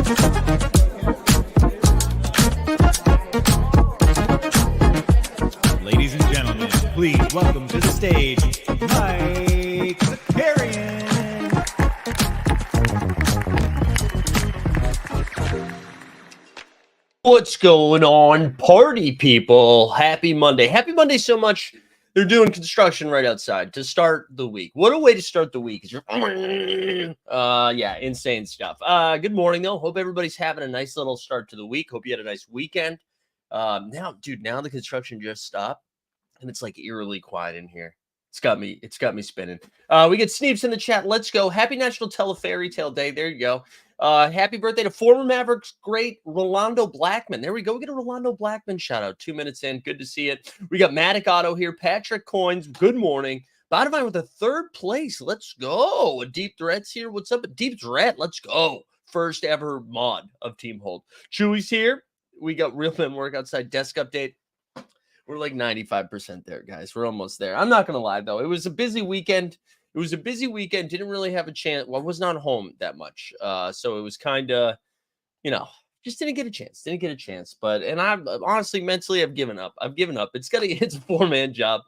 Ladies and gentlemen, please welcome to the stage, Mike Zakarian. What's going on, party people? Happy Monday. Happy Monday so much. They're doing construction right outside to start the week. What a way to start the week. Insane stuff. Good morning, though. Hope everybody's having a nice little start to the week. Hope you had a nice weekend. Now the construction just stopped, and it's like eerily quiet in here. It's got me spinning. We get Sneeps in the chat. Let's go. Happy National Tell a Fairy Tale Day. There you go. Happy birthday to former Mavericks great Rolando Blackman. There we go. We get a Rolando Blackman shout out. 2 minutes in. Good to see it. We got Matic Otto here. Patrick Coins. Good morning. Bottom with a third place. Let's go. A Deep Threats here. What's up? A Deep Threat. Let's go. First ever mod of Team Hold. Chewy's here. We got Real Men Work Outside desk update. We're like 95% there, guys. We're almost there. I'm not going to lie, though. It was a busy weekend. Didn't really have a chance. Well, I was not home that much. So it was kind of, just didn't get a chance. But I honestly, mentally, I've given up. It's a 4-man job.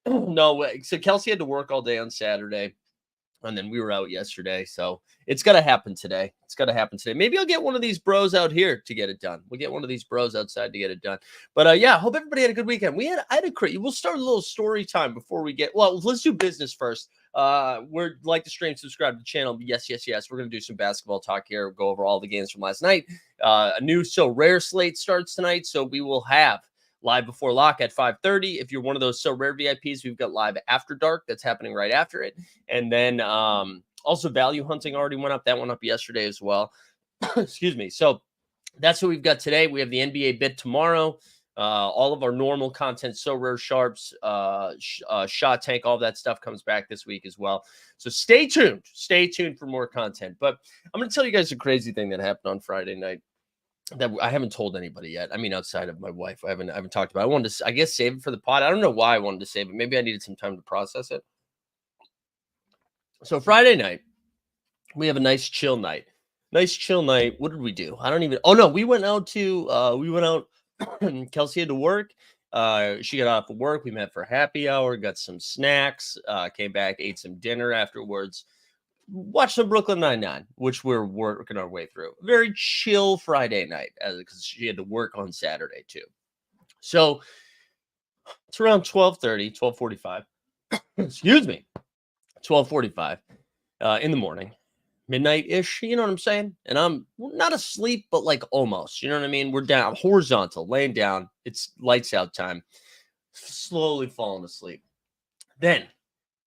No way. So Kelsey had to work all day on Saturday. And then we were out yesterday. So it's got to happen today. Maybe I'll get one of these bros out here to get it done. We'll get one of these bros outside to get it done. But hope everybody had a good weekend. We'll start a little story time before we let's do business first. We're like to stream, subscribe to the channel. Yes. We're going to do some basketball talk here. Go over all the games from last night. A new So Rare slate starts tonight. So we will have Live Before Lock at 5:30. If you're one of those So Rare VIPs, we've got Live After Dark. That's happening right after it. And then also Value Hunting already went up. That went up yesterday as well. Excuse me. So that's what we've got today. We have the NBA bit tomorrow. All of our normal content, So Rare Sharps, Shot Tank, all that stuff comes back this week as well. So stay tuned. Stay tuned for more content. But I'm going to tell you guys a crazy thing that happened on Friday night that I haven't told anybody yet. I mean, outside of my wife, I haven't talked about it. I wanted to, I guess, save it for the pod. I don't know why I wanted to save it. Maybe I needed some time to process it. So Friday night, we have a nice chill night. What did we do? We went out. Kelsey had to work. She got off of work. We met for happy hour, got some snacks, came back, ate some dinner afterwards. Watch some Brooklyn Nine-Nine, which we're working our way through. Very chill Friday night because she had to work on Saturday too. So it's around 12:45. Excuse me, 12:45 in the morning, midnight-ish. You know what I'm saying? And I'm not asleep, but like almost. You know what I mean? We're down, horizontal, laying down. It's lights out time. Slowly falling asleep. Then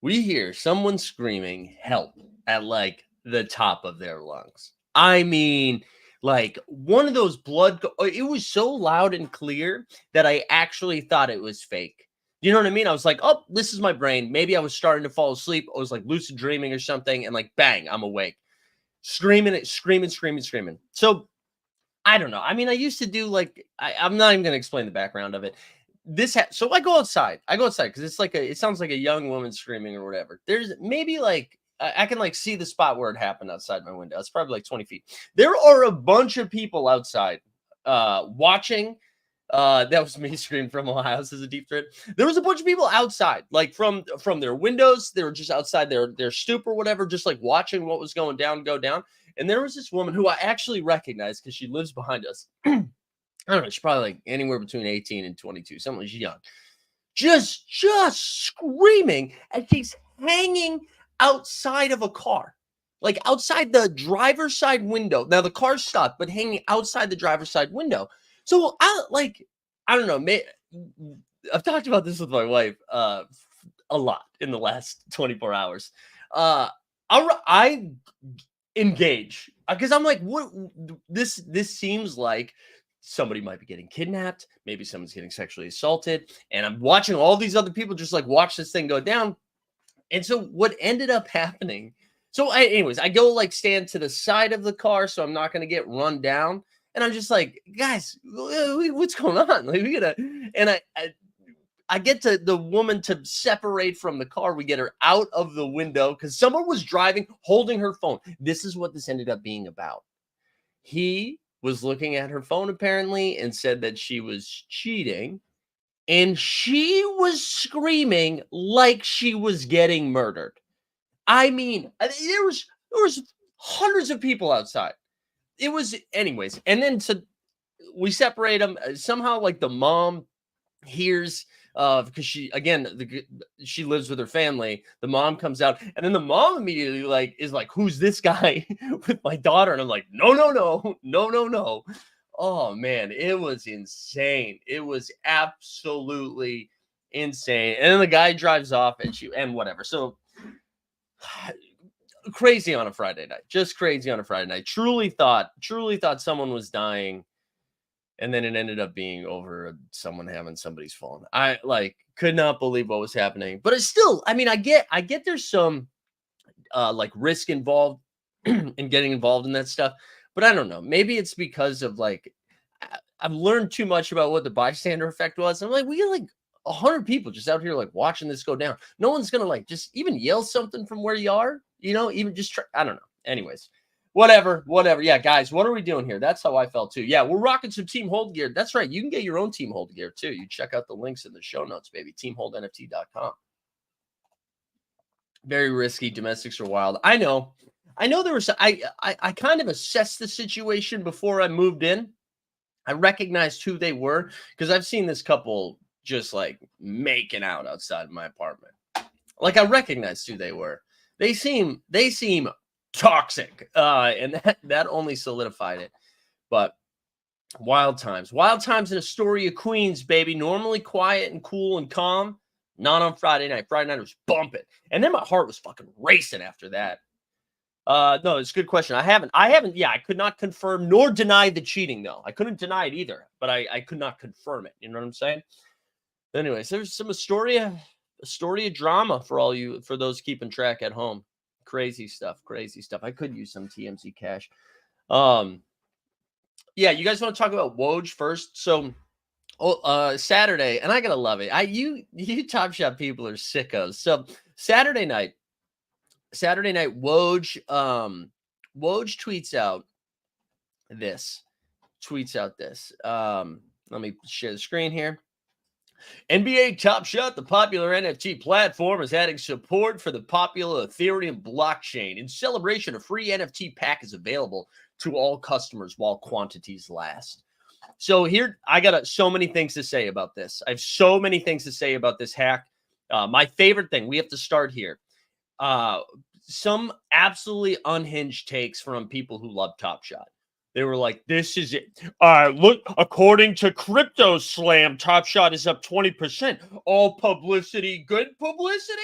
we hear someone screaming help at like the top of their lungs. I mean, like one of those it was so loud and clear that I actually thought it was fake. You know what I mean? I was like, oh, this is my brain. Maybe I was starting to fall asleep. I was like lucid dreaming or something. And like, bang, I'm awake. Screaming. So I don't know. I mean, I used to do like, I'm not even going to explain the background of it. So I go outside because it's like it sounds like a young woman screaming or whatever. There's maybe like I can like see the spot where it happened outside my window. It's probably like 20 feet. There are a bunch of people outside watching. That was me screaming from Ohio. This is a deep threat. There was a bunch of people outside, like from their windows. They were just outside their stoop or whatever, just like watching what was going down, go down. And there was this woman who I actually recognized because she lives behind us. I don't know. She's probably like anywhere between 18 and 22. Someone she's young. Just screaming. And she's hanging outside of a car. Like outside the driver's side window. Now the car stopped, but hanging outside the driver's side window. So I don't know. I've talked about this with my wife a lot in the last 24 hours. I engage because I'm like, what? This seems like somebody might be getting kidnapped. Maybe someone's getting sexually assaulted, and I'm watching all these other people just like watch this thing go down. And so what ended up happening? So anyways, I go like stand to the side of the car so I'm not going to get run down. And I'm just like, guys, what's going on? Like, I get to the woman to separate from the car. We get her out of the window because someone was driving, holding her phone. This is what this ended up being about. He was looking at her phone apparently and said that she was cheating. And she was screaming like she was getting murdered. I mean, there was hundreds of people outside. It was anyways. And then we separate them. Somehow, like the mom hears because she lives with her family. The mom comes out, and then the mom immediately is like, who's this guy with my daughter? And I'm like, no. Oh man, it was insane. It was absolutely insane. And then the guy drives off, and whatever. So crazy on a Friday night. Just crazy on a Friday night. Truly thought someone was dying. And then it ended up being over someone having somebody's phone. I could not believe what was happening. But it's still, I mean, I get there's some risk involved in getting involved in that stuff. But I don't know. Maybe it's because of I've learned too much about what the bystander effect was. I'm like, we got 100 people just out here watching this go down. No one's gonna just even yell something from where you are, even just try. I don't know. Anyways. Whatever. Yeah, guys, what are we doing here? That's how I felt too. Yeah, we're rocking some Team Hold gear. That's right. You can get your own Team Hold gear too. You check out the links in the show notes, baby. TeamHoldNFT.com. Very risky. Domestics are wild. I know there was, I kind of assessed the situation before I moved in. I recognized who they were because I've seen this couple just making out outside my apartment. I recognized who they were. They seem toxic, and that only solidified it. But wild times in Astoria, Queens, baby. Normally quiet and cool and calm. Not on Friday night. Friday night was bumping, and then my heart was fucking racing after that. No, it's a good question. I haven't. Yeah, I could not confirm nor deny the cheating though. I couldn't deny it either, but I could not confirm it. You know what I'm saying? Anyways, there's some Astoria drama for those keeping track at home. Crazy stuff. I could use some TMZ cash. Yeah, you guys want to talk about Woj first? So, Saturday, and I gotta love it. You Top Shot people are sickos. So Saturday night, Woj tweets out this. Let me share the screen here. NBA Top Shot, the popular NFT platform, is adding support for the popular Ethereum blockchain. In celebration, a free NFT pack is available to all customers while quantities last. So here, I got so many things to say about this. I have so many things to say about this hack. My favorite thing, we have to start here. Some absolutely unhinged takes from people who love Top Shot. They were like, this is it. Look, according to Crypto Slam, Top Shot is up 20%. All publicity, good publicity?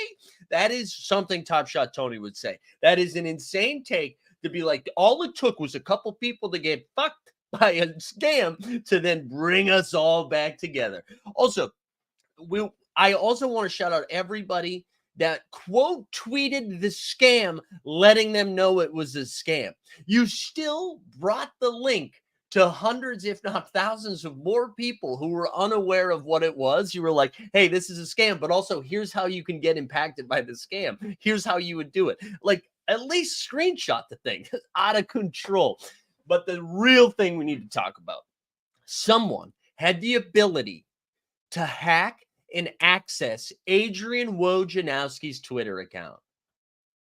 That is something Top Shot Tony would say. That is an insane take to be like, all it took was a couple people to get fucked by a scam to then bring us all back together. Also, I also want to shout out everybody that quote tweeted the scam, letting them know it was a scam. You still brought the link to hundreds, if not thousands of more people who were unaware of what it was. You were like, hey, this is a scam, but also here's how you can get impacted by the scam. Here's how you would do it. At least screenshot the thing. Out of control. But the real thing we need to talk about, someone had the ability to hack and access Adrian Wojnarowski's Twitter account.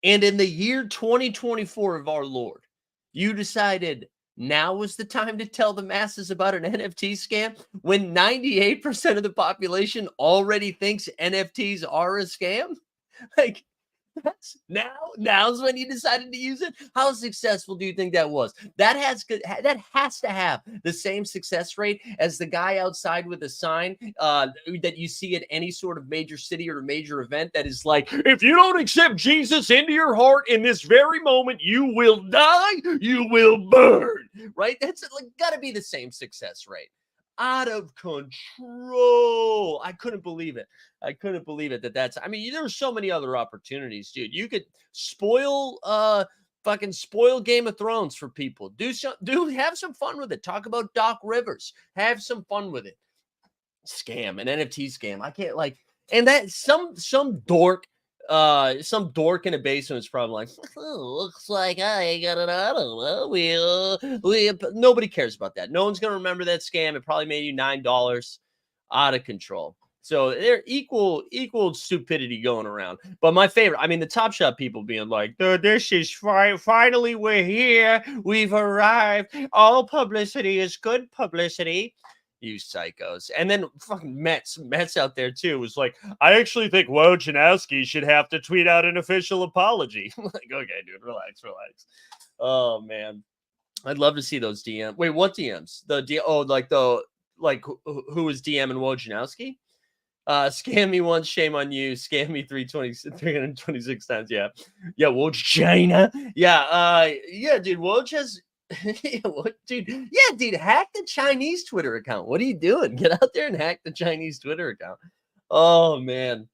And in the year 2024 of our Lord, you decided now was the time to tell the masses about an NFT scam when 98% of the population already thinks NFTs are a scam? Now's when you decided to use it. How successful do you think that was? That has to have the same success rate as the guy outside with a sign that you see at any sort of major city or major event that is like, if you don't accept Jesus into your heart in this very moment, you will die, you will burn. Right? That's got to be the same success rate. Out of control. I couldn't believe it. That's, I mean, there's so many other opportunities, dude. You could spoil Game of Thrones for people. Have some fun with it. Talk about Doc Rivers. Have some fun with it. Scam, an NFT scam. I can't and that some dork some dork in a basement is probably like, looks like I got it. I don't know. Nobody cares about that. No one's gonna remember that scam. It probably made you $9. Out of control. So they're equal stupidity going around. But my favorite, I mean, the Top Shot people being like, this is finally we're here. We've arrived. All publicity is good publicity. You psychos. And then fucking Mets out there too was like, I actually think Wojnarowski should have to tweet out an official apology. Like, okay, dude, relax. Oh man. I'd love to see those DMs. Wait, what DMs? Who was DMing Wojnarowski? Scam me once, shame on you. Scam me 326 times. Yeah. Woj China. Yeah, dude. Woj has dude, hack the Chinese Twitter account. What are you doing? Get out there and hack the Chinese Twitter account. Oh man.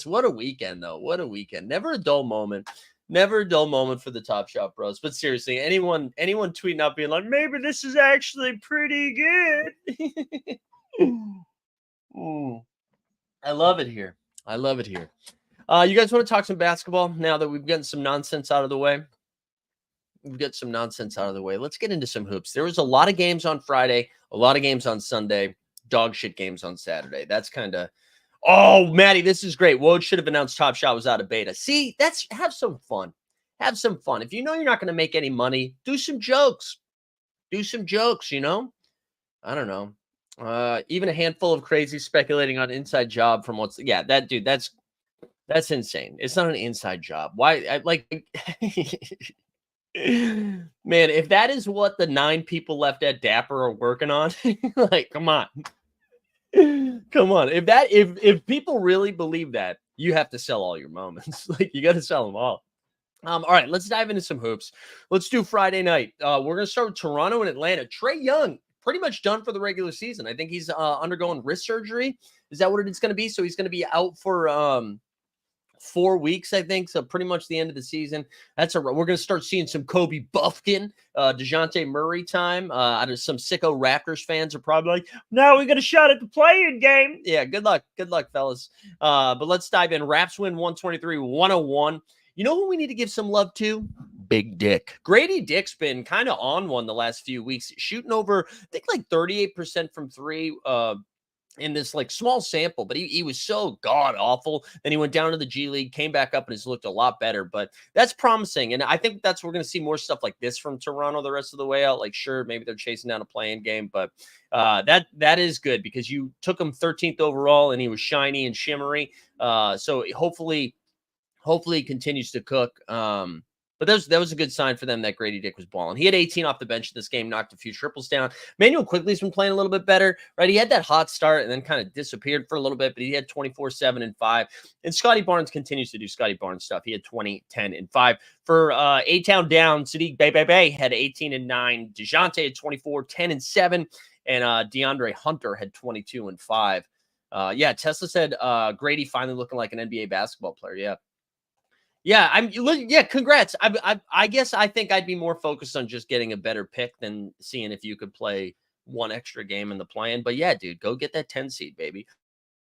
What a weekend though. What a weekend. Never a dull moment. Never a dull moment for the Top Shot Bros. But seriously, anyone tweeting out being like, maybe this is actually pretty good. I love it here. You guys want to talk some basketball now that we've gotten some nonsense out of the way? Let's get into some hoops. There was a lot of games on Friday, a lot of games on Sunday, dog shit games on Saturday. That's kind of, oh, Maddie, this is great. Woj should have announced Top Shot was out of beta. See, have some fun. If you know you're not going to make any money, do some jokes. You know? I don't know. Even a handful of crazy speculating on inside job from that's insane. It's not an inside job. Why? Man, if that is what the 9 people left at Dapper are working on, like, come on. If people really believe that, you have to sell all your moments. Like, you got to sell them all. All right, let's dive into some hoops. Let's do Friday night. We're gonna start with Toronto and Atlanta. Trae Young, pretty much done for the regular season. I think he's undergoing wrist surgery. Is that what it's going to be? So he's going to be out for 4 weeks, I think. So pretty much the end of the season. We're going to start seeing some Kobe Buffkin, DeJounte Murray time. Out of some sicko Raptors fans are probably like, no, we got a shot at the play-in game. Yeah, good luck, fellas. But let's dive in. Raps win 123-101. You know who we need to give some love to? Big Dick. Grady Dick's been kind of on one the last few weeks, shooting over, I think, like 38% from three in this like small sample, but he was so god awful. Then he went down to the G League, came back up, and has looked a lot better. But that's promising, and I think we're going to see more stuff like this from Toronto the rest of the way out. Like, sure, maybe they're chasing down a play-in game, but that is good because you took him 13th overall, and he was shiny and shimmery. So hopefully he continues to cook. But that was a good sign for them that Grady Dick was balling. He had 18 off the bench in this game, knocked a few triples down. Manuel Quigley's been playing a little bit better, right? He had that hot start and then kind of disappeared for a little bit, but he had 24, 7, and 5. And Scotty Barnes continues to do Scotty Barnes stuff. He had 20, 10, and 5. For A-Town down, Sadiq Bey had 18 and 9. DeJounte had 24, 10, and 7. And DeAndre Hunter had 22 and 5. Tesla said Grady finally looking like an NBA basketball player. Yeah. Congrats. I guess I think I'd be more focused on just getting a better pick than seeing if you could play one extra game in the play-in. But yeah, dude, go get that 10 seed, baby.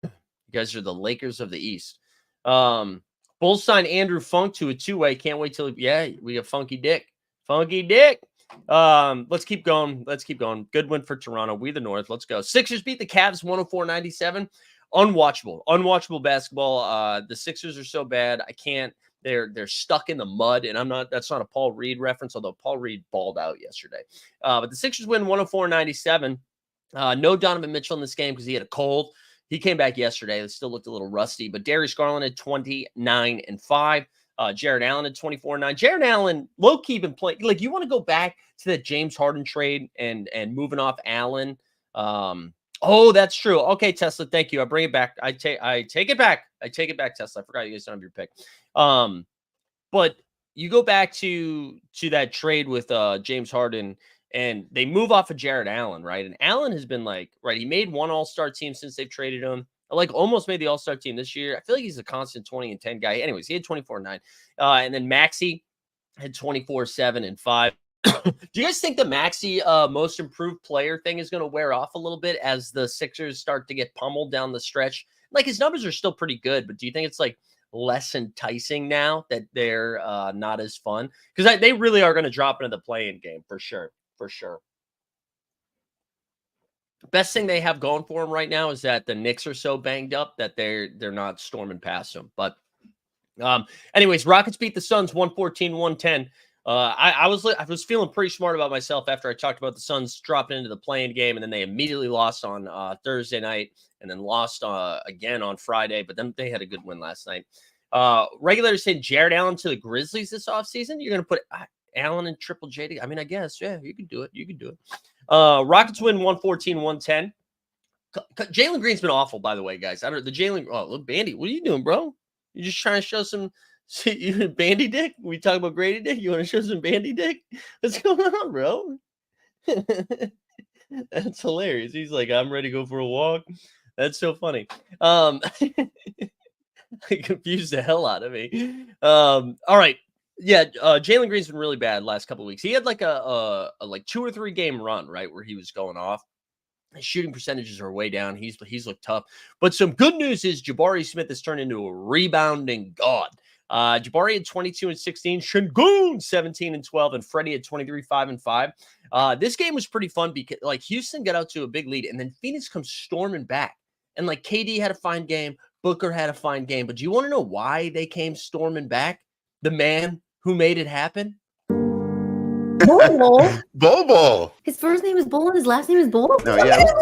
You guys are the Lakers of the East. Bulls signed Andrew Funk to a 2-way. Can't wait till we have Funky Dick. Let's keep going. Good win for Toronto. We the North. Let's go. Sixers beat the Cavs 104-97. Unwatchable basketball. The Sixers are so bad. I can't. They're stuck in the mud, and that's not a Paul Reed reference, although Paul Reed balled out yesterday. But the Sixers win 104-97. No Donovan Mitchell in this game because he had a cold. He came back yesterday. It still looked a little rusty, but Darius Garland had 29 and 5. Jared Allen had 24 and 9. Jared Allen, low-key been playing. Like, you want to go back to that James Harden trade and moving off Allen. Oh, that's true. Okay, Tesla, thank you. I bring it back. I take it back. Tesla. I forgot you guys don't have your pick. But you go back to that trade with James Harden, and they move off of Jared Allen, right? And Allen has been he made one All-Star team since they've traded him. Almost made the All-Star team this year. I feel like he's a constant 20 and 10 guy. Anyways, he had 24 and 9. And then Maxey had 24, 7, and 5. Do you guys think the Maxey most improved player thing is going to wear off a little bit as the Sixers start to get pummeled down the stretch? Like, his numbers are still pretty good, but do you think it's like less enticing now that they're not as fun, because they really are going to drop into the play-in game for sure. For sure. Best thing they have going for them right now is that the Knicks are so banged up that they're not storming past them. But anyways, Rockets beat the Suns 114-110. I was feeling pretty smart about myself after I talked about the Suns dropping into the play-in game, and then they immediately lost on Thursday night, and then lost again on Friday. But then they had a good win last night. Regulators saying Jared Allen to the Grizzlies this offseason. You're going to put Allen and Triple J. I mean, I guess, yeah, you can do it. You can do it. Rockets win 114-110. Jalen Green's been awful, by the way, guys. I don't the Jalen. Oh, look, Bandy, what are you doing, bro? You just trying to show some Bandy dick? We talk about Grady dick. You want to show some Bandy dick? What's going on, bro? That's hilarious. He's like, I'm ready to go for a walk. That's so funny. It confused the hell out of me. All right. Yeah, Jalen Green's been really bad last couple of weeks. He had like a like 2 or 3 game run, right, where he was going off. His shooting percentages are way down. He's looked tough. But some good news is Jabari Smith has turned into a rebounding god. Jabari had 22-16, Şengün 17-12, and Freddie had 23-5-5. This game was pretty fun because like Houston got out to a big lead, and then Phoenix comes storming back. And like KD had a fine game, Booker had a fine game. But do you want to know why they came storming back? The man who made it happen? Bobo. Bobo. His first name is Bull and his last name is Bull. No, Look yeah, at his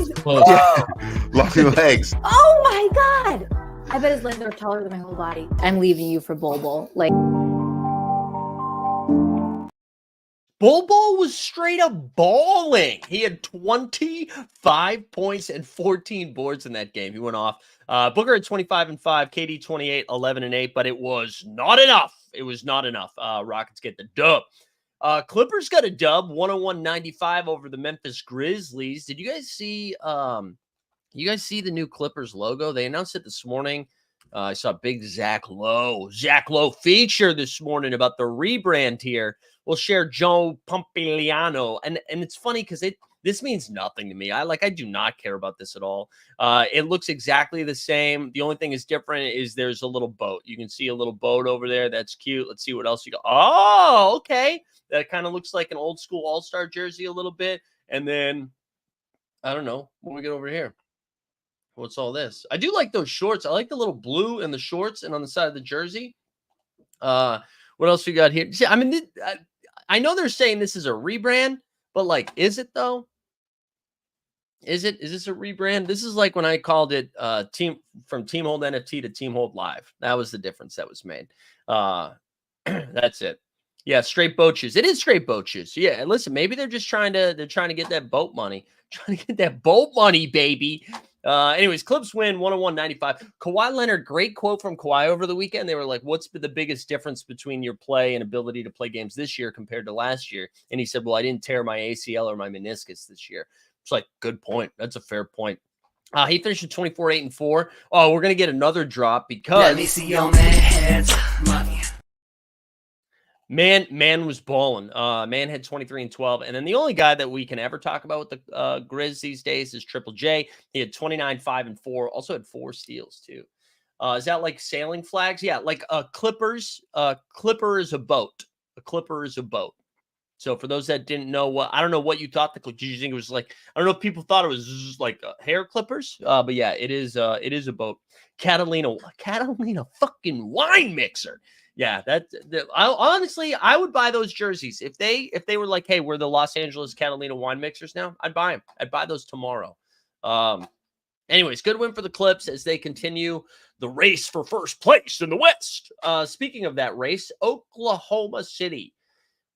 legs. Long legs. Oh my god. I bet his legs are taller than my whole body. I'm leaving you for Bobo. Like Bobo was straight up balling. He had 25 points and 14 boards in that game. He went off. Booker had 25-5, KD 28, 11-8, but it was not enough. It was not enough. Rockets get the dub. Clippers got a dub, 101-95 over the Memphis Grizzlies. Did you guys see the new Clippers logo? They announced it this morning. I saw big Zach Lowe feature this morning about the rebrand here. We'll share Joe Pompiliano. And it's funny because this means nothing to me. I do not care about this at all. It looks exactly the same. The only thing is different is there's a little boat. You can see a little boat over there. That's cute. Let's see what else you got. Oh, okay. That kind of looks like an old school all-star jersey a little bit. And then, I don't know, what do we get over here? What's all this? I do like those shorts. I like the little blue in the shorts and on the side of the jersey. What else we got here? See, I mean, I know they're saying this is a rebrand, but like, is it though? Is this a rebrand? This is like when I called it Team Hold NFT to Team Hold Live. That was the difference that was made. That's it. Yeah, straight boat shoes. It is straight boat shoes. Yeah, and listen, maybe they're trying to get that boat money. Trying to get that boat money, baby. Anyways, Clips win 101-95. Kawhi Leonard, great quote from Kawhi over the weekend. They were like, what's the biggest difference between your play and ability to play games this year compared to last year? And he said, well, I didn't tear my ACL or my meniscus this year. It's like, good point. That's a fair point. He finished at 24-8-4. Oh, we're going to get another drop because let me see your man's money. Man was balling. Man had 23-12. And then the only guy that we can ever talk about with the Grizz these days is Triple J. He had 29-5-4. Also had 4 steals too. Is that like sailing flags? Yeah, like Clippers. Clipper is a boat. A Clipper is a boat. So for those that didn't know I don't know what you thought. Did you think it was like, I don't know if people thought it was just like hair clippers. But yeah, it is a boat. Catalina fucking wine mixer. Yeah, I would buy those jerseys if they were like, hey, we're the Los Angeles Catalina wine mixers now. I'd buy them. I'd buy those tomorrow. Anyways, good win for the Clips as they continue the race for first place in the West. Speaking of that race, Oklahoma City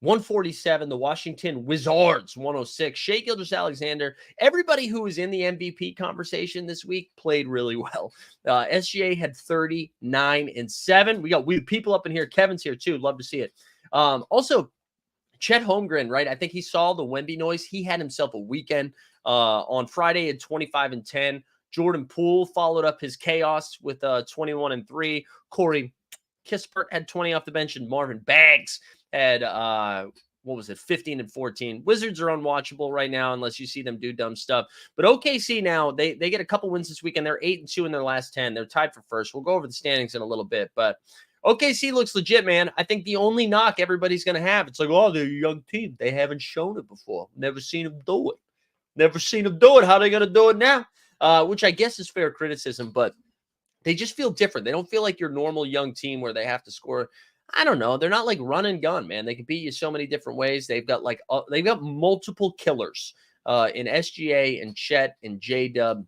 147, the Washington Wizards 106. Shai Gilgeous-Alexander, everybody who was in the MVP conversation this week played really well. SGA had 39-7. We got people up in here. Kevin's here too. Love to see it. Also, Chet Holmgren, right? I think he saw the Wemby noise. He had himself a weekend on Friday at 25-10. Jordan Poole followed up his chaos with 21-3. Corey Kispert had 20 off the bench, and Marvin Bags had what was it, 15-14. Wizards are unwatchable right now unless you see them do dumb stuff. But OKC now, they get a couple wins this weekend. They're 8-2 in their last 10. They're tied for first. We'll go over the standings in a little bit, but OKC looks legit, man. I think the only knock everybody's going to have, it's like, oh, they're a young team. They haven't shown it before. Never seen them do it. Never seen them do it. How are they going to do it now? Which I guess is fair criticism, but they just feel different. They don't feel like your normal young team where they have to score. I don't know. They're not like run and gun, man. They can beat you so many different ways. They've got multiple killers in SGA and Chet and J-Dub.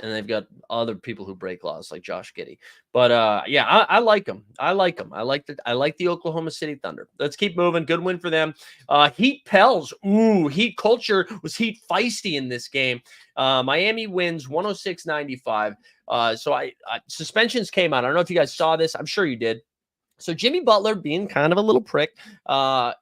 And they've got other people who break laws like Josh Giddey. But yeah, I like them. I like them. I like the Oklahoma City Thunder. Let's keep moving. Good win for them. Heat Pels. Ooh, Heat culture was Heat feisty in this game. Miami wins 106-95. So suspensions came out. I don't know if you guys saw this. I'm sure you did. So Jimmy Butler, being kind of a little prick,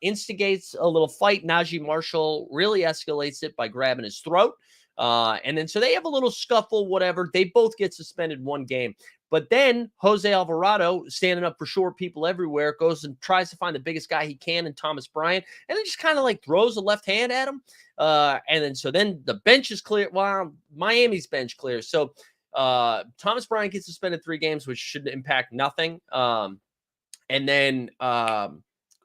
instigates a little fight. Najee Marshall really escalates it by grabbing his throat. And then so they have a little scuffle, whatever. They both get suspended 1 game. But then Jose Alvarado, standing up for short people everywhere, goes and tries to find the biggest guy he can in Thomas Bryant, and then just kind of like throws a left hand at him. And then so then the bench is clear. Well, Miami's bench clears. So Thomas Bryant gets suspended 3 games, which should impact nothing. And then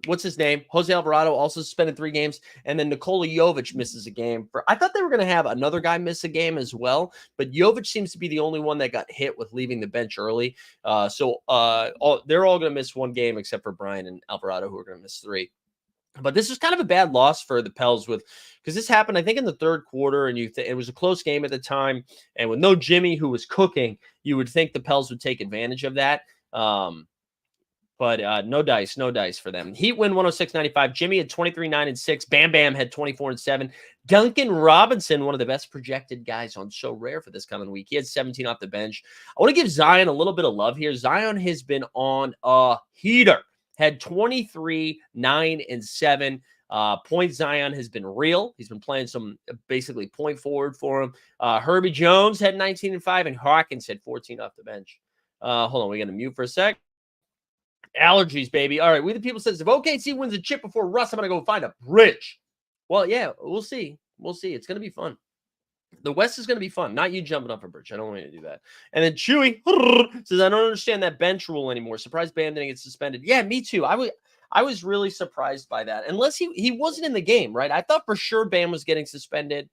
what's his name? Jose Alvarado also suspended 3 games. And then Nikola Jokic misses a game. I thought they were going to have another guy miss a game as well. But Jokic seems to be the only one that got hit with leaving the bench early. So they're all going to miss 1 game except for Brian and Alvarado, who are going to miss 3. But this was kind of a bad loss for the Pels because this happened, I think, in the 3rd quarter. And it was a close game at the time. And with no Jimmy, who was cooking, you would think the Pels would take advantage of that. But no dice for them. Heat win 106-95. Jimmy had 23-9-6. Bam Bam had 24-7. Duncan Robinson, one of the best projected guys on So Rare for this coming week. He had 17 off the bench. I want to give Zion a little bit of love here. Zion has been on a heater. Had 23, 9, and 7. Point Zion has been real. He's been playing some basically point forward for him. Herbie Jones had 19 and 5, and Hawkins had 14 off the bench. Hold on, we got to mute for a sec. Allergies, baby. All right, We the People says, if OKC wins a chip before Russ, I'm going to go find a bridge. Well, yeah, we'll see. We'll see. It's going to be fun. The West is going to be fun. Not you jumping off a bridge. I don't want you to do that. And then Chewy says, I don't understand that bench rule anymore. Surprised Bam didn't get suspended. Yeah, me too. I was really surprised by that. Unless he wasn't in the game, right? I thought for sure Bam was getting suspended.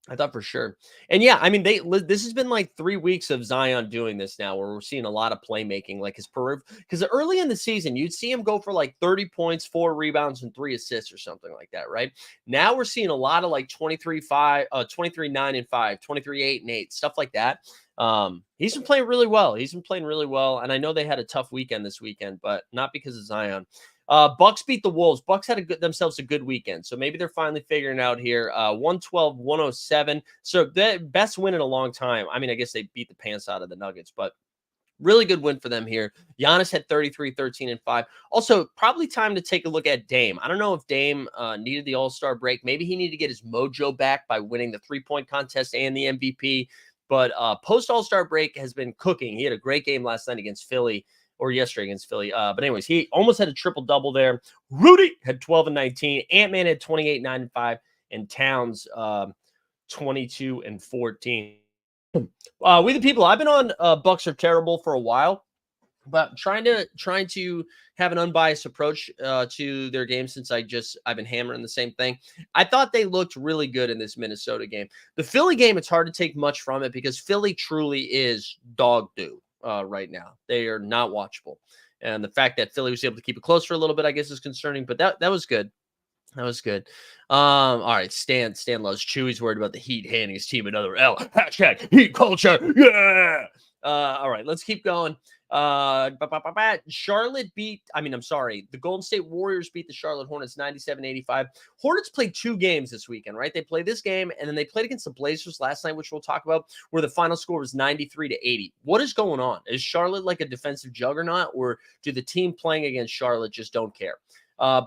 I thought for sure. And yeah, I mean, this has been like 3 weeks of Zion doing this now, where we're seeing a lot of playmaking, like his because early in the season, you'd see him go for like 30 points, 4 rebounds, and 3 assists or something like that, right? Now we're seeing a lot of like 23, 9, and 5, 23, 8, and 8, stuff like that. He's been playing really well. And I know they had a tough weekend this weekend, but not because of Zion. Bucks beat the Wolves. Bucks had themselves a good weekend, so maybe they're finally figuring out here. 112-107. So the best win in a long time. I mean, I guess they beat the pants out of the Nuggets, but really good win for them here. Giannis had 33, 13, and 5. Also, probably time to take a look at Dame. I don't know if Dame needed the All-Star break. Maybe he needed to get his mojo back by winning the 3-point contest and the MVP. But post All-Star break has been cooking. He had a great game last night against Philly. Or yesterday against Philly. But anyways, he almost had a triple-double there. Rudy had 12 and 19. Ant-Man had 28, 9, and 5. And Towns, 22 and 14. We the People, I've been on Bucks Are Terrible for a while, but trying to have an unbiased approach to their game since I've been hammering the same thing. I thought they looked really good in this Minnesota game. The Philly game, it's hard to take much from it because Philly truly is dog doo. Right now, they are not watchable, and the fact that Philly was able to keep it close for a little bit, I guess, is concerning. But that was good. That was good. All right, Stan loves Chewy's worried about the Heat handing his team another L. Hashtag Heat culture. Yeah. All right, let's keep going. Charlotte the Golden State Warriors beat the Charlotte Hornets 97-85. Hornets played 2 games this weekend, right? They played this game, and then they played against the Blazers last night, which we'll talk about, where the final score was 93-80. What is going on? Is Charlotte like a defensive juggernaut, or do the team playing against Charlotte just don't care?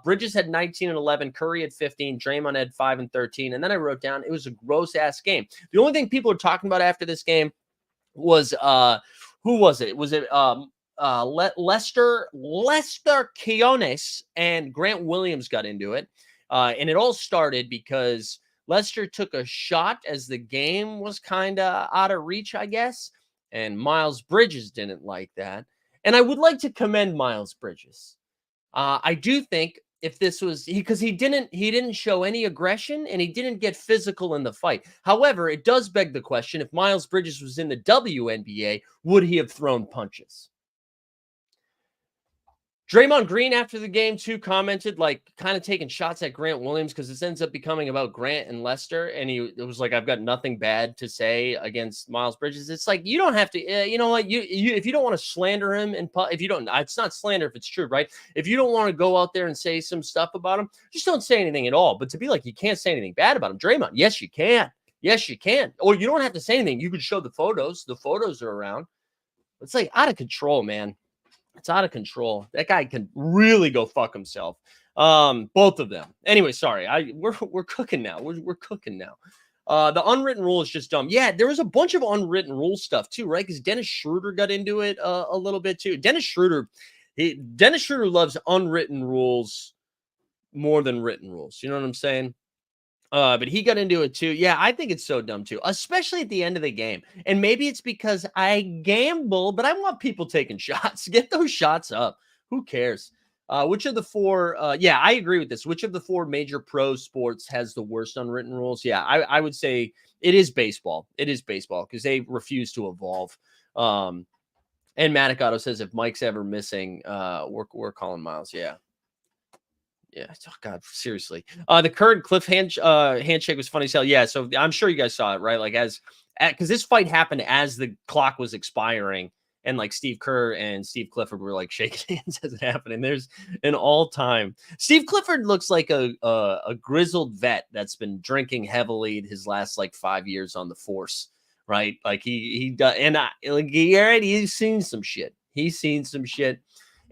Bridges had 19 and 11. Curry had 15. Draymond had 5 and 13. And then I wrote down, it was a gross-ass game. The only thing people are talking about after this game was who was it? Was it Lester Quinones and Grant Williams got into it. And it all started because Lester took a shot as the game was kind of out of reach, I guess. And Miles Bridges didn't like that. And I would like to commend Miles Bridges. I do think if this was because he didn't show any aggression and he didn't get physical in the fight. However, it does beg the question, if Miles Bridges was in the WNBA, would he have thrown punches? Draymond Green after the game too commented, like, kind of taking shots at Grant Williams because this ends up becoming about Grant and Lester, and it was like, I've got nothing bad to say against Miles Bridges. It's like, you don't have to, you know what, you if you don't want to slander him, and if you don't, it's not slander if it's true, right? If you don't want to go out there and say some stuff about him, just don't say anything at all. But to be like, you can't say anything bad about him, Draymond, yes you can, or you don't have to say anything. You could show the photos. The photos are around. It's like out of control, man. It's out of control. That guy can really go fuck himself. Both of them. Anyway, sorry. We're cooking now. We're cooking now. The unwritten rule is just dumb. Yeah, there was a bunch of unwritten rule stuff too, right? Because Dennis Schroeder got into it a little bit too. Dennis Schroeder loves unwritten rules more than written rules. You know what I'm saying? But he got into it too. Yeah, I think it's so dumb too, especially at the end of the game. And maybe it's because I gamble, but I want people taking shots. Get those shots up. Who cares? Which of the four? Yeah, I agree with this. Which of the four major pro sports has the worst unwritten rules? Yeah, I would say it is baseball. It is baseball because they refuse to evolve. And Manicato says if Mike's ever missing, we're calling Miles. Yeah. Yeah. Oh God, seriously. The current Cliff handshake was funny as hell. Yeah. So I'm sure you guys saw it, right? Like because this fight happened as the clock was expiring, and like Steve Kerr and Steve Clifford were like shaking hands as it happened. And there's an all-time. Steve Clifford looks like a grizzled vet that's been drinking heavily his last like 5 years on the force, right? Like he does, and he's seen some shit. He's seen some shit.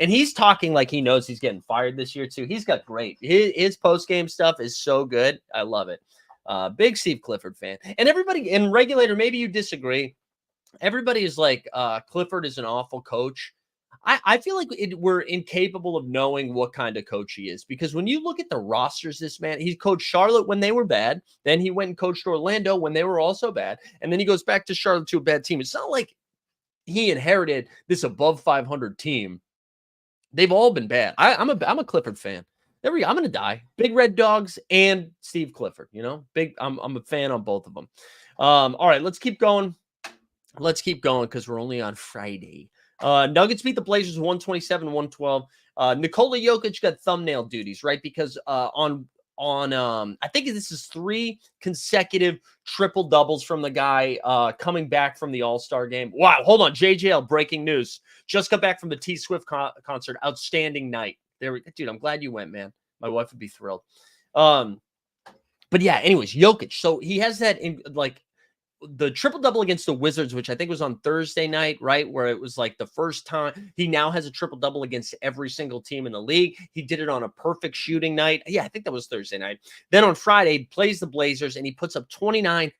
And he's talking like he knows he's getting fired this year too. He's got great. His post-game stuff is so good. I love it. Big Steve Clifford fan. And everybody, and Regulator, maybe you disagree. Everybody is like, Clifford is an awful coach. I feel like we're incapable of knowing what kind of coach he is. Because when you look at the rosters, this man, he coached Charlotte when they were bad. Then he went and coached Orlando when they were also bad. And then he goes back to Charlotte to a bad team. It's not like he inherited this above 500 team. They've all been bad. I'm a Clifford fan. There we go. I'm gonna die. Big Red Dogs and Steve Clifford. You know, big. I'm a fan on both of them. All right, let's keep going. Let's keep going because we're only on Friday. Nuggets beat the Blazers 127-112. Nikola Jokic got thumbnail duties, right? Because on I think this is 3 consecutive triple doubles from the guy coming back from the All-Star game. Wow, hold on, JJL, breaking news. Just got back from the T Swift concert. Outstanding night. There we go. Dude, I'm glad you went, man. My wife would be thrilled. But yeah, anyways, Jokic. So he has that in like the triple-double against the Wizards, which I think was on Thursday night, right? Where it was like the first time he now has a triple-double against every single team in the league. He did it on a perfect shooting night. Yeah, I think that was Thursday night. Then on Friday, he plays the Blazers and he puts up 29.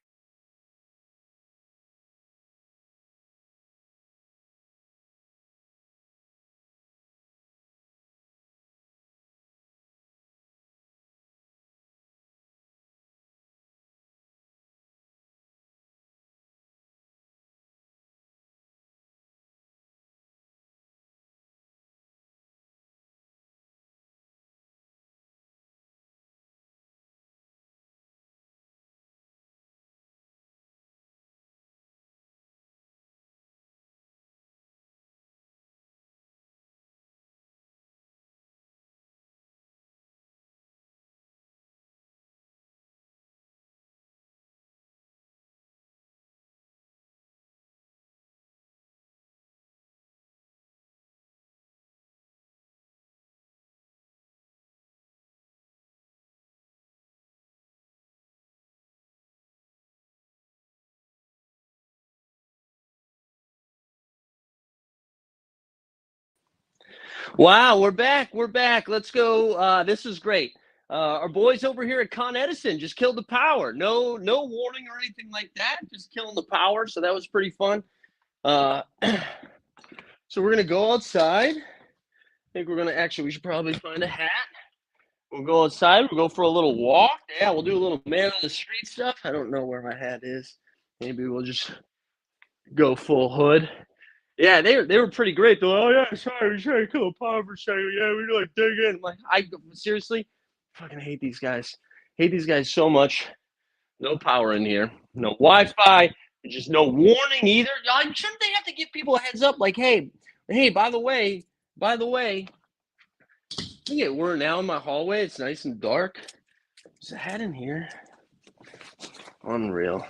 Wow, we're back. We're back. Let's go. This is great. Our boys over here at Con Edison just killed the power. No warning or anything like that. Just killing the power. So that was pretty fun. So we're gonna go outside. I think we're gonna we should probably find a hat. We'll go outside. We'll go for a little walk. Yeah, we'll do a little man on the street stuff. I don't know where my hat is. Maybe we'll just go full hood. Yeah, they were pretty great. They're like, oh yeah, sorry, we kill a power for a second. Yeah, we like dig in. I'm like, I seriously fucking hate these guys. Hate these guys so much. No power in here. No Wi-Fi. Just no warning either. Shouldn't they have to give people a heads up? Like, hey, by the way, you get word now in my hallway. It's nice and dark. There's a hat in here. Unreal.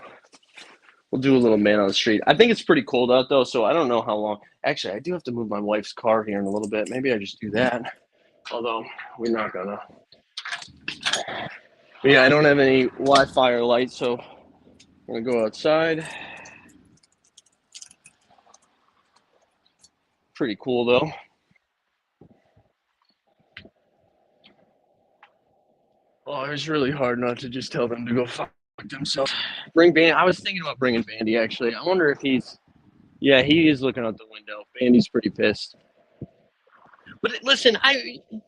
We'll do a little man on the street. I think it's pretty cold out though, so I don't know how long. Actually, I do have to move my wife's car here in a little bit. Maybe I just do that. Although we're not gonna. But yeah, I don't have any Wi-Fi or light, so I'm gonna go outside. Pretty cool though. Oh, it was really hard not to just tell them to go fuck themselves. Bring Bandy. I was thinking about bringing Bandy actually. I wonder if he's. Yeah, he is looking out the window. Bandy's pretty pissed. But listen,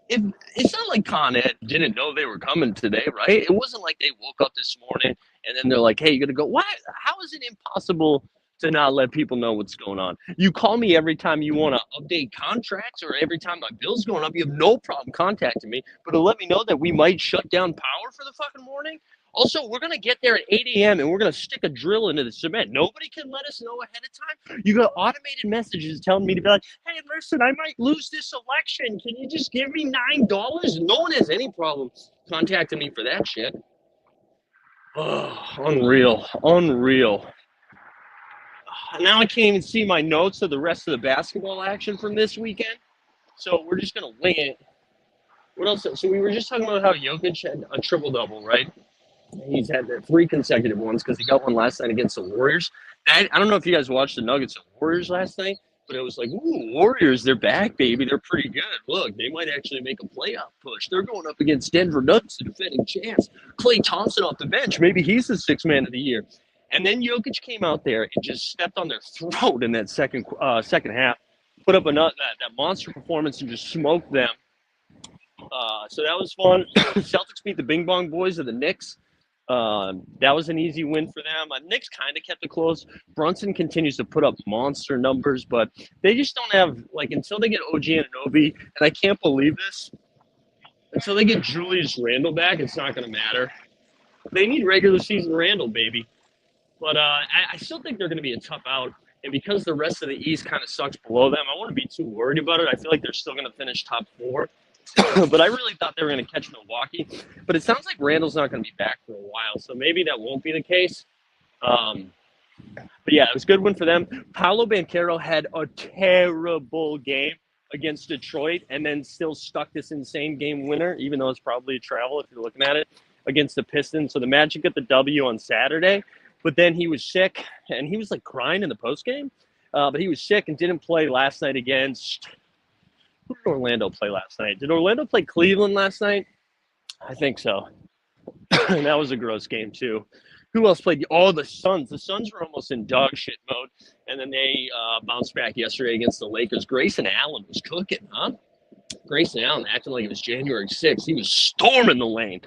it's not like Con Ed didn't know they were coming today, right? It wasn't like they woke up this morning and then they're like, hey, you got to go. Why? How is it impossible to not let people know what's going on? You call me every time you want to update contracts or every time my bill's going up. You have no problem contacting me. But to let me know that we might shut down power for the fucking morning. Also, we're going to get there at 8 a.m. and we're going to stick a drill into the cement. Nobody can let us know ahead of time. You got automated messages telling me to be like, hey, listen, I might lose this election. Can you just give me $9? No one has any problem contacting me for that shit. Oh, unreal. Now I can't even see my notes of the rest of the basketball action from this weekend. So we're just going to wing it. What else? So we were just talking about how Jokic had a triple-double, right? He's had 3 consecutive ones because he got one last night against the Warriors. I don't know if you guys watched the Nuggets and Warriors last night, but it was like, ooh, Warriors, they're back, baby. They're pretty good. Look, they might actually make a playoff push. They're going up against Denver Nuggets, the defending champs. Klay Thompson off the bench. Maybe he's the sixth man of the year. And then Jokic came out there and just stepped on their throat in that second half, put up that monster performance and just smoked them. So that was fun. Celtics beat the Bing Bong Boys of the Knicks. That was an easy win for them. Knicks kind of kept it close. Brunson continues to put up monster numbers, but they just don't have, until they get OG Anunoby, and I can't believe this, until they get Julius Randle back, it's not going to matter. They need regular season Randle, baby. But I still think they're going to be a tough out, and because the rest of the East kind of sucks below them, I wouldn't be too worried about it. I feel like they're still going to finish top 4. But I really thought they were going to catch Milwaukee. But it sounds like Randall's not going to be back for a while, so maybe that won't be the case. But yeah, it was a good win for them. Paolo Banchero had a terrible game against Detroit and then still stuck this insane game winner, even though it's probably a travel if you're looking at it, against the Pistons. So the Magic got the W on Saturday, but then he was sick, and he was crying in the postgame. But he was sick and didn't play last night against – who did Orlando play last night? Did Orlando play Cleveland last night? I think so. That was a gross game, too. Who else played? Oh, the Suns. The Suns were almost in dog shit mode, and then they bounced back yesterday against the Lakers. Grayson Allen was cooking, huh? Grayson Allen acting like it was January 6th. He was storming the lane.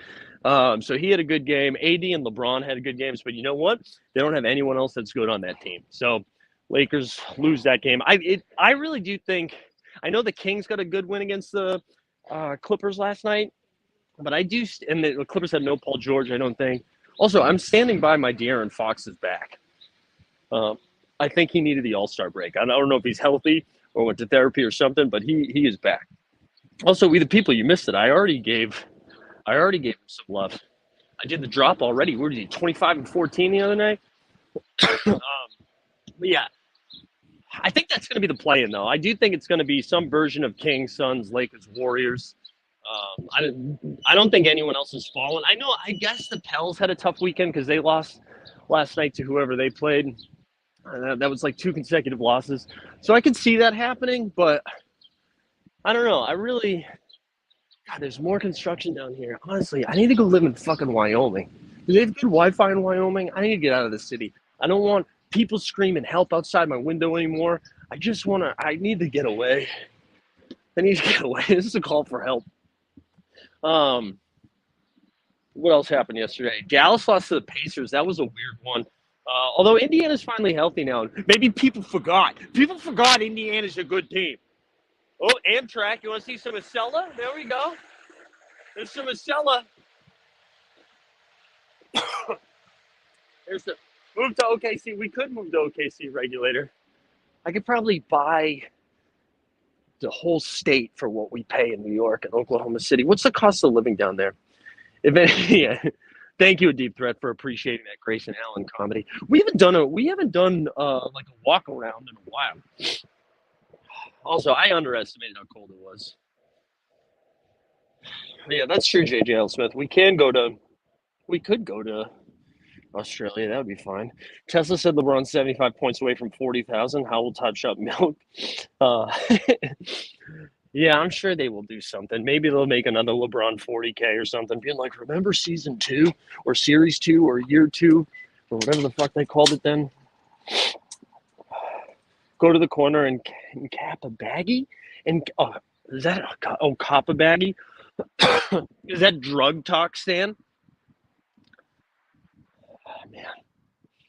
So he had a good game. AD and LeBron had good games, but you know what? They don't have anyone else that's good on that team. So Lakers lose that game. I really do think – I know the Kings got a good win against the Clippers last night, but and the Clippers had no Paul George, I don't think. Also, I'm standing by my De'Aaron Fox is back. I think he needed the All-Star break. I don't know if he's healthy or went to therapy or something, but he is back. Also, we the people, you missed it. I already gave him some love. I did the drop already. Where did he? 25 and 14 the other night. But yeah. I think that's going to be the play-in, though. I do think it's going to be some version of Kings, Suns, Lakers, Warriors. I don't think anyone else has fallen. I guess the Pels had a tough weekend because they lost last night to whoever they played. That was 2 consecutive losses. So I could see that happening, but I don't know. God, there's more construction down here. Honestly, I need to go live in fucking Wyoming. Do they have good Wi-Fi in Wyoming? I need to get out of the city. I don't want people screaming help outside my window anymore. I need to get away. I need to get away. This is a call for help. What else happened yesterday? Dallas lost to the Pacers. That was a weird one. Although Indiana's finally healthy now. Maybe people forgot. People forgot Indiana's a good team. Oh, Amtrak. You want to see some Acela? There we go. There's some Acela. There's the move to OKC. We could move to OKC, regulator. I could probably buy the whole state for what we pay in New York and Oklahoma City. What's the cost of living down there? If any, yeah. Thank you, Deep Threat, for appreciating that Grayson Allen comedy. We haven't done like a walk around in a while. Also, I underestimated how cold it was. Yeah, that's true, JJL Smith. We could go to Australia. That would be fine. Tesla said LeBron's 75 points away from 40,000. How will Top Shop milk? Yeah, I'm sure they will do something. Maybe they'll make another LeBron 40K or something, being like, remember season 2 or series 2 or year 2 or whatever the fuck they called it then. Go to the corner and cap a baggie? And is that cop a baggie? Is that drug talk, Stan? Oh, man.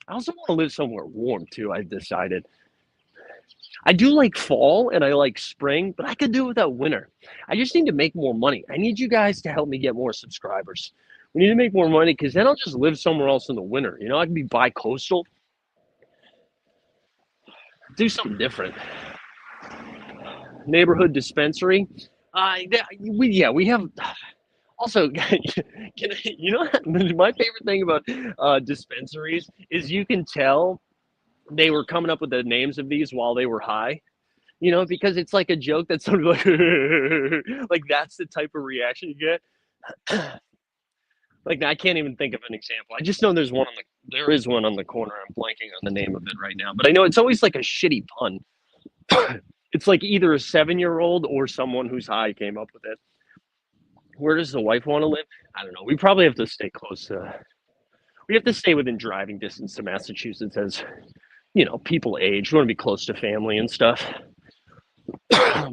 I also want to live somewhere warm too, I've decided. I do like fall and I like spring, but I could do it without winter. I just need to make more money. I need you guys to help me get more subscribers. We need to make more money because then I'll just live somewhere else in the winter. You know, I can be bi-coastal. Do something different. Neighborhood dispensary. We have. Also, you know, my favorite thing about dispensaries is you can tell they were coming up with the names of these while they were high, you know, because it's like a joke that somebody like that's the type of reaction you get. Like, I can't even think of an example. I just know there is one on the corner. I'm blanking on the name of it right now, but I know it's always like a shitty pun. It's like either a 7-year-old or someone who's high came up with it. Where does the wife want to live? I don't know. We probably have to stay we have to stay within driving distance to Massachusetts as, you know, people age. We want to be close to family and stuff. But I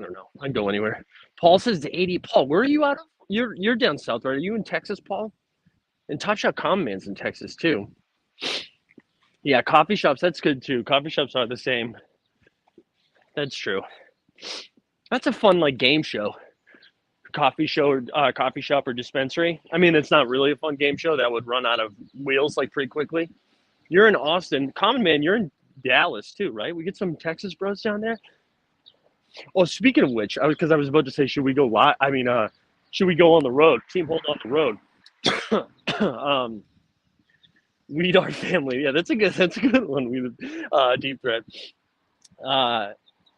don't know. I'd go anywhere. Paul says the 80. Paul, where are you out of? You're down south, right? Are you in Texas, Paul? And Top Shop Common Man's in Texas too. Yeah, coffee shops, that's good too. Coffee shops are the same. That's true. That's a fun like game show. Coffee shop or dispensary. I mean, it's not really a fun game show. That would run out of wheels like pretty quickly. You're in Austin. Common Man, you're in Dallas too, right? We get some Texas bros down there. Oh, speaking of which, because I was about to say, should we go live? I mean, should we go on the road? Team Hold on the road. Weed our family. Yeah, that's a good one. We Deep Threat.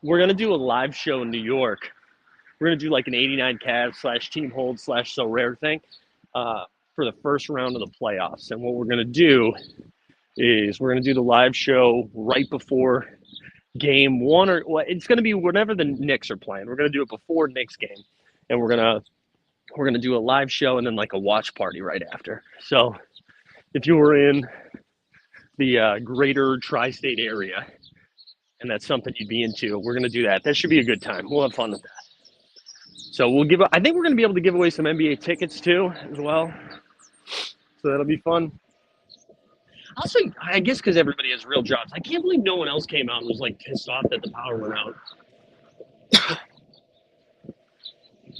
We're gonna do a live show in New York. We're gonna do like an 89 Cavs / Team Hold / So Rare thing for the first round of the playoffs. And what we're gonna do is we're gonna do the live show right before game 1, or it's gonna be whenever the Knicks are playing. We're gonna do it before Knicks game, and we're gonna do a live show and then like a watch party right after. So if you were in the greater tri-state area and that's something you'd be into, we're going to do that. That should be a good time. We'll have fun with that. So I think we're going to be able to give away some NBA tickets too as well. So that'll be fun. Also, I guess because everybody has real jobs, I can't believe no one else came out and was like pissed off that the power went out.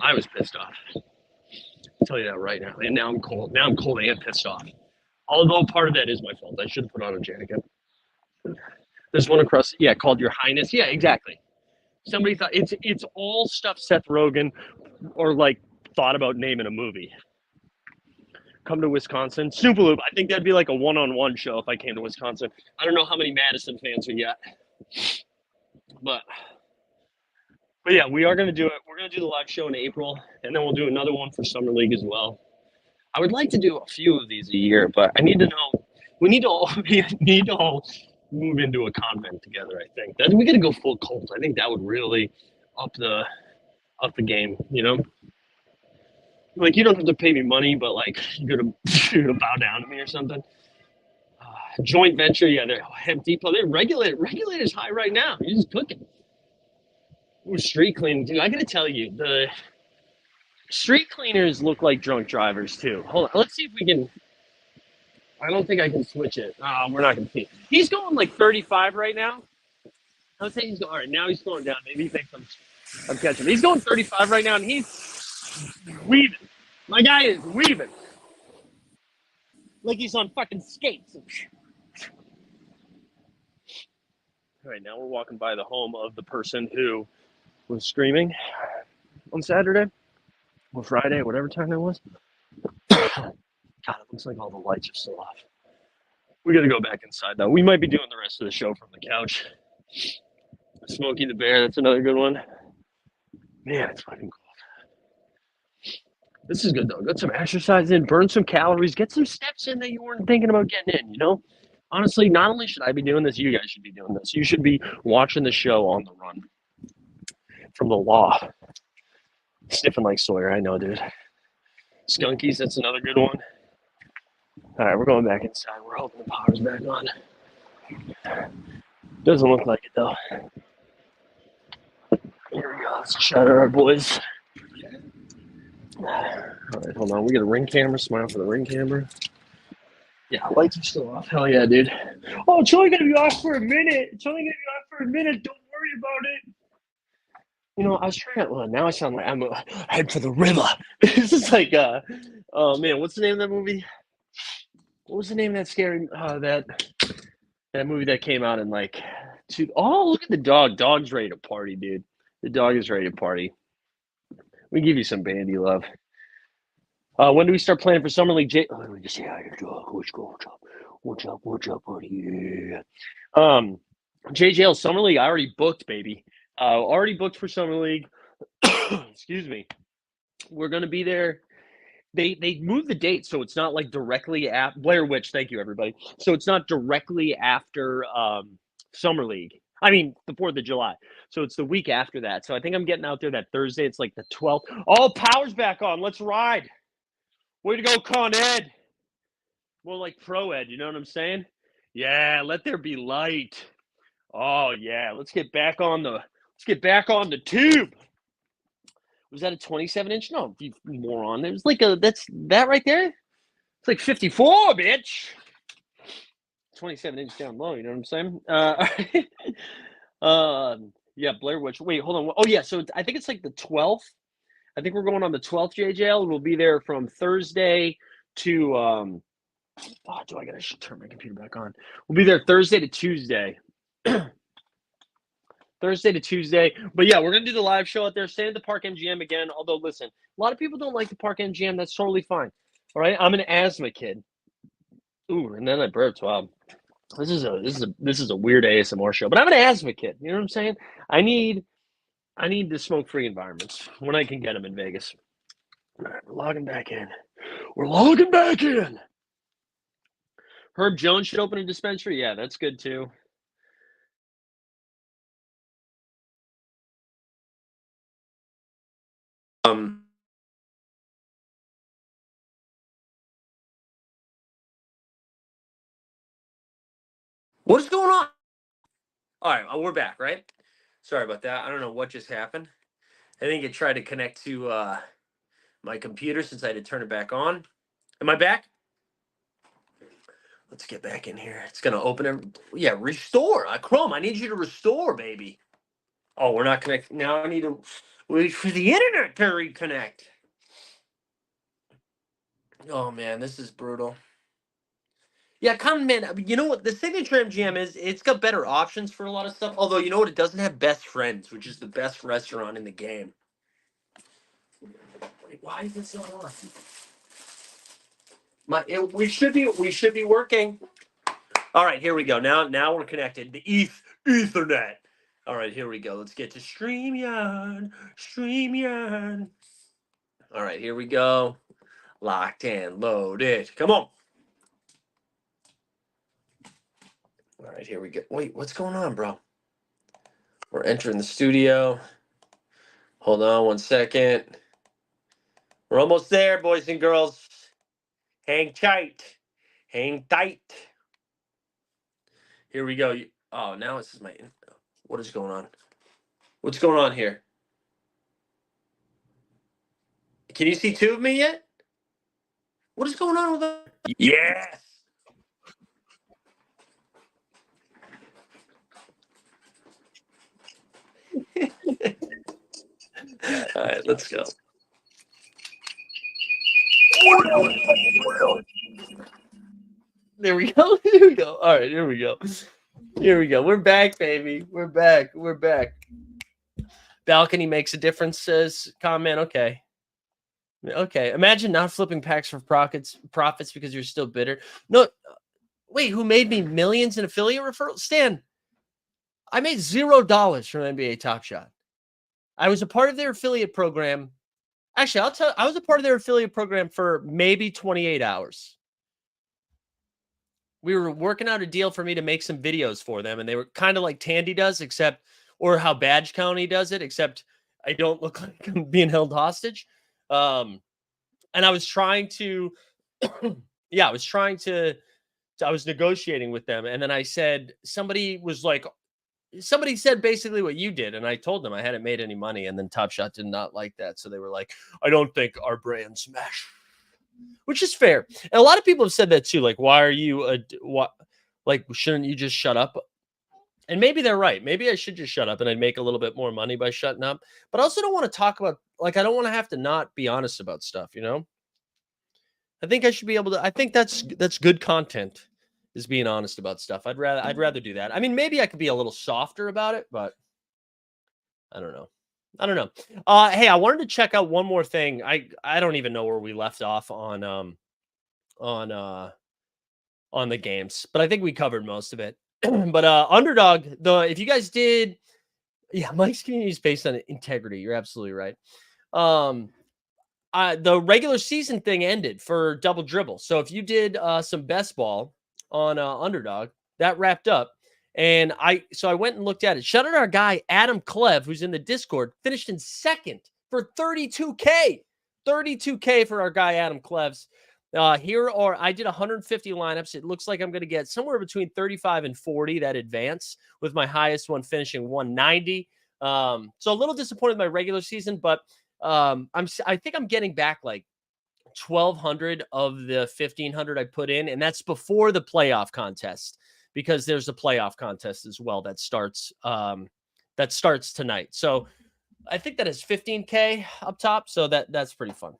I was pissed off. I'll tell you that right now. And now I'm cold. Now I'm cold and pissed off. Although part of that is my fault. I should have put on a jacket. There's one across, called Your Highness. Yeah, exactly. Somebody thought it's all stuff Seth Rogen or like thought about naming a movie. Come to Wisconsin. Super Loop. I think that'd be like a one-on-one show if I came to Wisconsin. I don't know how many Madison fans are yet. But yeah, we are going to do it. We're going to do the live show in April, and then we'll do another one for Summer League as well. I would like to do a few of these a year, but I need to know. We need to all move into a convent together. I think that we got to go full cult. I think that would really up the game. You know, like you don't have to pay me money, but like you're gonna bow down to me or something. Joint venture, yeah, they're Hemp Depot. They're regulators high right now. You're just cooking. Ooh, street cleaning, dude. I gotta tell you, the street cleaners look like drunk drivers too. Hold on, let's see if we can. I don't think I can switch it. We're not gonna see. He's going like 35 right now. I would say he's going. All right, now he's slowing down. Maybe he thinks I'm catching him. He's going 35 right now, and he's weaving. My guy is weaving like he's on fucking skates. All right, now we're walking by the home of the person who was screaming on Saturday or Friday, whatever time that was. God, it looks like all the lights are still off. We gotta go back inside though. We might be doing the rest of the show from the couch. Smokey the Bear, that's another good one. Man, it's fucking cold. This is good though. Get some exercise in, burn some calories, get some steps in that you weren't thinking about getting in, you know? Honestly, not only should I be doing this, you guys should be doing this. You should be watching the show on the run from the law. Sniffing like Sawyer, I know, dude. Skunkies, that's another good one. All right, we're going back inside. We're hoping the power's back on. Doesn't look like it, though. Here we go. Let's shout out our boys. All right, hold on. We got a ring camera. Smile for the ring camera. Yeah, lights are still off. Hell yeah, dude. Oh, it's only going to be off for a minute. It's only going to be off for a minute. Don't worry about it. You know, I was trying to, well, now I sound like I'm head for the river. This is like, oh man, what's the name of that movie? What was the name of that scary, that movie that came out in like, oh, look at the dog. Dog's ready to party, dude. The dog is ready to party. We give you some bandy love. When do we start planning for Summer League? Let me just say hi to your dog. What's up, buddy? Yeah. JJL Summer League, I already booked, baby. Already booked for Summer League. Excuse me. We're going to be there. They moved the date, so it's not like directly at Blair Witch. Thank you, everybody. So it's not directly after Summer League. I mean, the 4th of July. So it's the week after that. So I think I'm getting out there that Thursday. It's like the 12th. Oh, power's back on. Let's ride. Way to go, Con Ed. More like Pro Ed. You know what I'm saying? Yeah, let there be light. Oh yeah, let's get back on the tube. Was that a 27-inch? No, you moron. It was like that right there. It's like 54, bitch. 27-inch down low. You know what I'm saying? Yeah, Blair Witch. Wait, hold on. Oh yeah, so I think it's like the 12th. I think we're going on the 12th, JJL. We'll be there from Thursday to I gotta turn my computer back on. We'll be there Thursday to Tuesday. Thursday to Tuesday. But yeah, we're going to do the live show out there. Stay at the Park MGM again. Although, listen, a lot of people don't like the Park MGM. That's totally fine. All right. I'm an asthma kid. Ooh, and then I burped. Wow. This is a weird ASMR show, but I'm an asthma kid. You know what I'm saying? I need the smoke-free environments when I can get them in Vegas. All right, we're logging back in. Herb Jones should open a dispensary. Yeah, that's good too. What is going on? All right, we're back, right? Sorry about that. I don't know what just happened. I think it tried to connect to my computer since I had to turn it back on. Am I back? Let's get back in here. It's going to open it. Yeah, restore. Chrome, I need you to restore, baby. Oh, we're not connected. Now I need to wait for the internet to reconnect. Oh, man, this is brutal. Yeah, man, you know what? The Signature MGM is, it's got better options for a lot of stuff. Although, you know what? It doesn't have Best Friends, which is the best restaurant in the game. Wait, why is this not on? We should be working. All right, here we go. Now we're connected. The Ethernet. All right, here we go. Let's get to StreamYard. All right, here we go. Locked and loaded. Come on. All right, here we go. Wait, what's going on, bro? We're entering the studio. Hold on 1 second. We're almost there, boys and girls. Hang tight. Hang tight. Here we go. Oh, now this is my info. What is going on? What's going on here? Can you see 2 of me yet? What is going on with that? Yes. All right, let's go. There we go. Here we go. All right, here we go. Here we go. We're back, baby. We're back. We're back. Balcony makes a difference, says comment. Okay. Okay. Imagine not flipping packs for profits because you're still bitter. No, wait, who made me millions in affiliate referrals? Stan, I made $0 from NBA Top Shot. I was a part of their affiliate program. Actually, I'll tell you, I was a part of their affiliate program for maybe 28 hours. We were working out a deal for me to make some videos for them, and they were kind of like Tandy does, or how Badge County does it, except I don't look like I'm being held hostage. And I was trying to, I was negotiating with them, and then I said, somebody said basically what you did, and I told them I hadn't made any money, and then Top Shot did not like that, so they were like, I don't think our brand smash. Which is fair. And a lot of people have said that too. Like, why are you shouldn't you just shut up? And maybe they're right. Maybe I should just shut up and I'd make a little bit more money by shutting up. But I also don't want to talk about, I don't want to have to not be honest about stuff, I think I should be able to. I think that's good content, is being honest about stuff. I'd rather do that. I mean, maybe I could be a little softer about it, but I don't know. Hey, I wanted to check out one more thing. I don't even know where we left off on the games, but I think we covered most of it. But Underdog, if you guys did, Mike's community is based on integrity. You're absolutely right. The regular season thing ended for Double Dribble. So if you did some best ball on Underdog, that wrapped up. And I went and looked at it. Shout out our guy, Adam Clev, who's in the Discord, finished in second for 32K. 32K for our guy, Adam Clevs. I did 150 lineups. It looks like I'm going to get somewhere between 35 and 40 that advance, with my highest one finishing 190. So a little disappointed in my regular season, but I think I'm getting back like 1,200 of the 1,500 I put in, and that's before the playoff contest, because there's a playoff contest as well that starts tonight. So I think that is 15K up top. So that's pretty fun.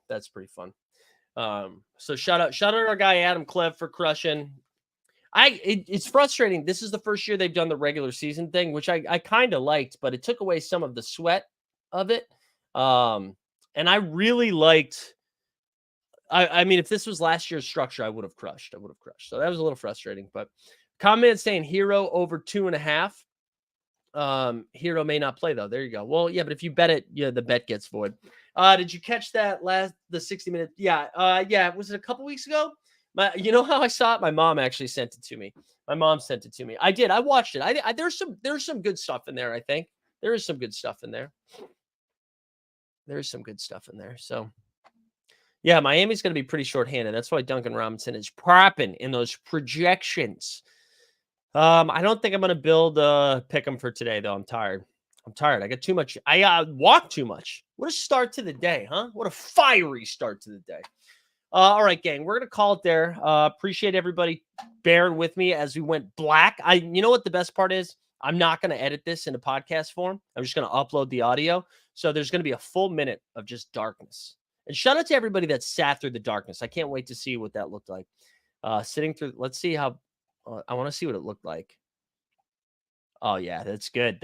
So shout out our guy Adam Clev for crushing. It's frustrating. This is the first year they've done the regular season thing, which I kind of liked, but it took away some of the sweat of it. And I really liked. I mean, if this was last year's structure, I would have crushed. So that was a little frustrating, but. Comment saying Hero over 2.5. Hero may not play though. There you go. Well, yeah, but if you bet it, the bet gets void. Did you catch that the 60-minute? Yeah. Was it a couple weeks ago? You know how I saw it? My mom actually sent it to me. I did. I watched it. There's some good stuff in there. I think there is some good stuff in there. So. Yeah, Miami's going to be pretty shorthanded. That's why Duncan Robinson is propping in those projections. I don't think I'm going to build a pick 'em for today, though. I'm tired. I got too much. I walked too much. What a start to the day, huh? What a fiery start to the day. All right, gang. We're going to call it there. Appreciate everybody bearing with me as we went black. You know what the best part is? I'm not going to edit this into podcast form. I'm just going to upload the audio. So there's going to be a full minute of just darkness. And shout out to everybody that sat through the darkness. I can't wait to see what that looked like. Sitting through, let's see how, I want to see what it looked like. Oh yeah, that's good.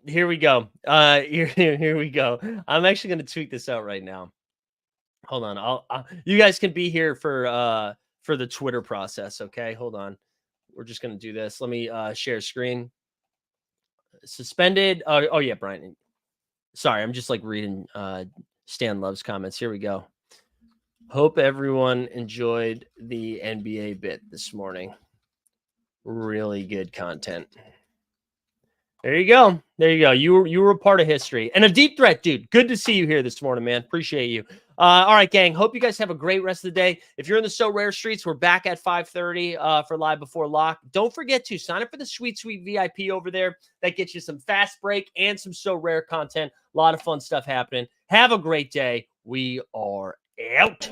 Here we go. Here we go. I'm actually going to tweet this out right now. Hold on. You guys can be here for the Twitter process. Okay. Hold on. We're just going to do this. Let me share screen. Suspended. Oh yeah, Brian. Sorry. I'm just like reading Stan Love's comments. Here we go. Hope everyone enjoyed the NBA bit this morning. Really good content. There you go. You were a part of history. And a deep threat, dude. Good to see you here this morning, man. Appreciate you. All right, gang. Hope you guys have a great rest of the day. If you're in the So Rare streets, we're back at 5:30 for Live Before Lock. Don't forget to sign up for the Sweet VIP over there. That gets you some fast break and some So Rare content. A lot of fun stuff happening. Have a great day. We are out.